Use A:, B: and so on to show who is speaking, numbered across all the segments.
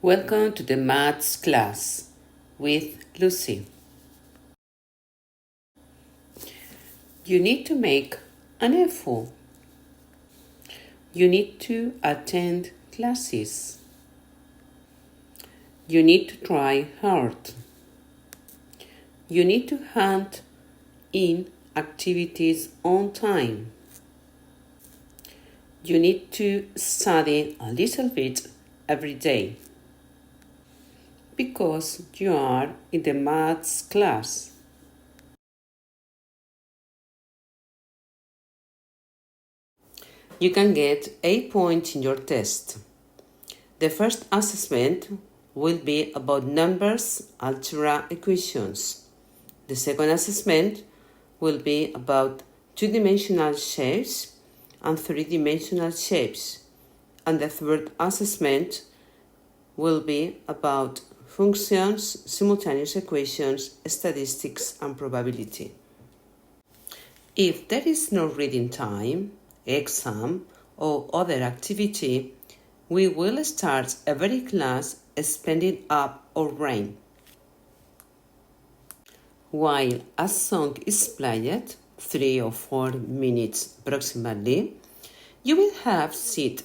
A: Welcome to the maths class with Lucy. You need to make an effort. You need to attend classes. You need to try hard. You need to hand in activities on time. You need to study a little bit every day because you are in the maths class. You can get 8 points in your test. The first assessment will be about numbers, algebra equations. The second assessment will be about two-dimensional shapes and three-dimensional shapes. And the third assessment will be about functions, simultaneous equations, statistics, and probability. If there is no reading time, exam, or other activity, we will start every class spending up or rain. While a song is played, 3 or 4 minutes approximately, you will have sit,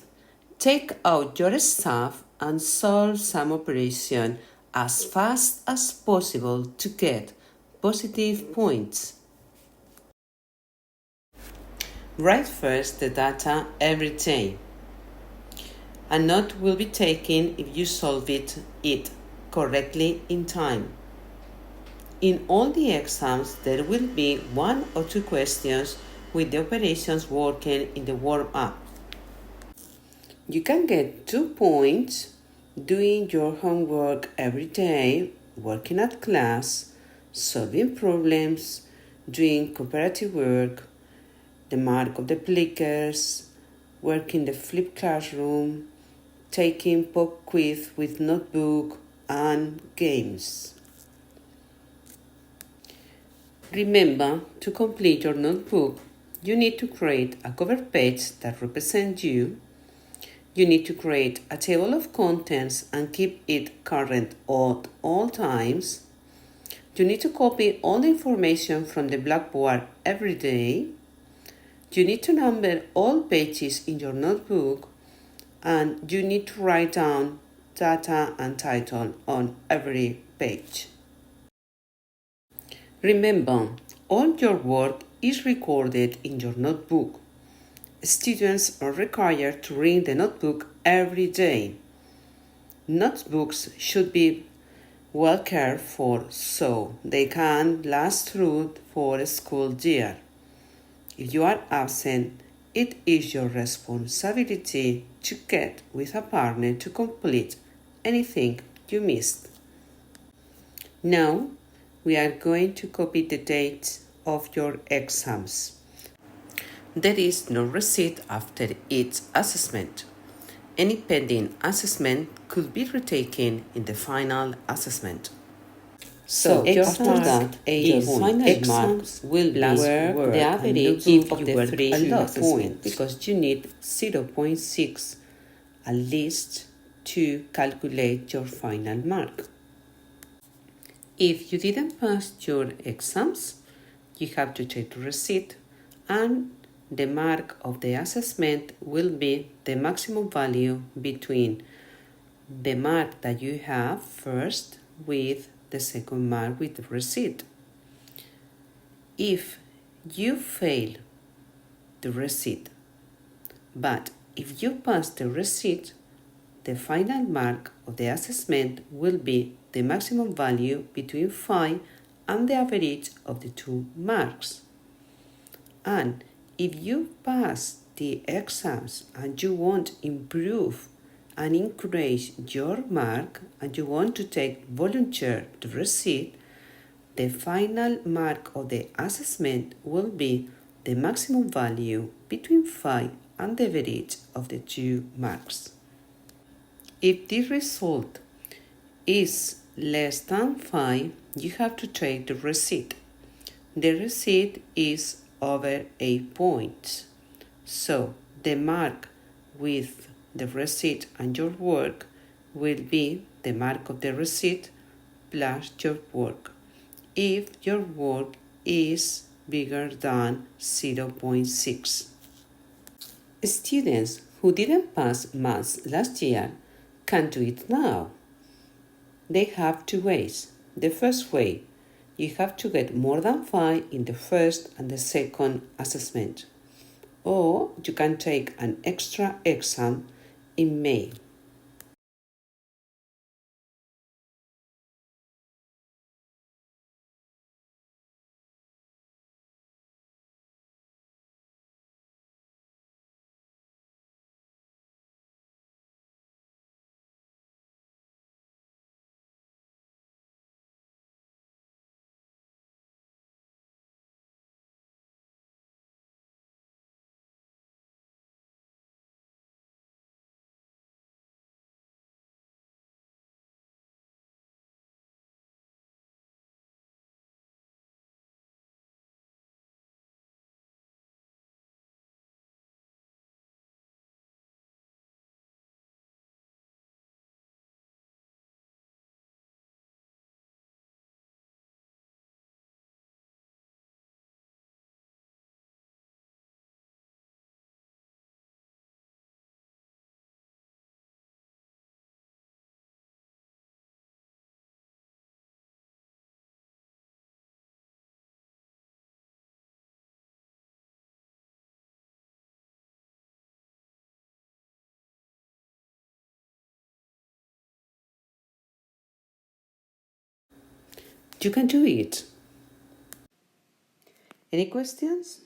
A: take out your stuff and solve some operation as fast as possible to get positive points. Write first the data every day. A note will be taken if you solve it correctly in time. In all the exams, there will be 1 or 2 questions with the operations working in the warm-up. You can get 2 points doing your homework every day, working at class, solving problems, doing cooperative work, the mark of the plickers, working the flipped classroom, taking pop quiz with notebook and games. Remember, to complete your notebook, you need to create a cover page that represents you. You need to create a table of contents and keep it current at all times. You need to copy all the information from the blackboard every day. You need to number all pages in your notebook, and you need to write down data and title on every page. Remember, all your work is recorded in your notebook. Students are required to read the notebook every day. Notebooks should be well cared for so they can last through for a school year. If you are absent, it is your responsibility to get with a partner to complete anything you missed. Now, we are going to copy the dates of your exams. There is no receipt after each assessment. Any pending assessment could be retaken in the final assessment. So after that, your final marks will be where the average of the 3 assessment because you need 0.6 at least to calculate your final mark. If you didn't pass your exams, you have to take the receipt and the mark of the assessment will be the maximum value between the mark that you have first with the second mark with the receipt. If you fail the receipt, but if you pass the receipt, the final mark of the assessment will be the maximum value between 5 and the average of the 2 marks. And if you pass the exams and you want to improve and increase your mark and you want to take volunteer the receipt, the final mark of the assessment will be the maximum value between 5 and the average of the 2 marks. If the result is less than 5, you have to take the receipt. The receipt is over 8 points. So the mark with the receipt and your work will be the mark of the receipt plus your work if your work is bigger than 0.6. Students who didn't pass maths last year can do it now. They have two ways. The first way, you have to get more than 5 in the first and the second assessment. Or you can take an extra exam in May. You can do it. Any questions?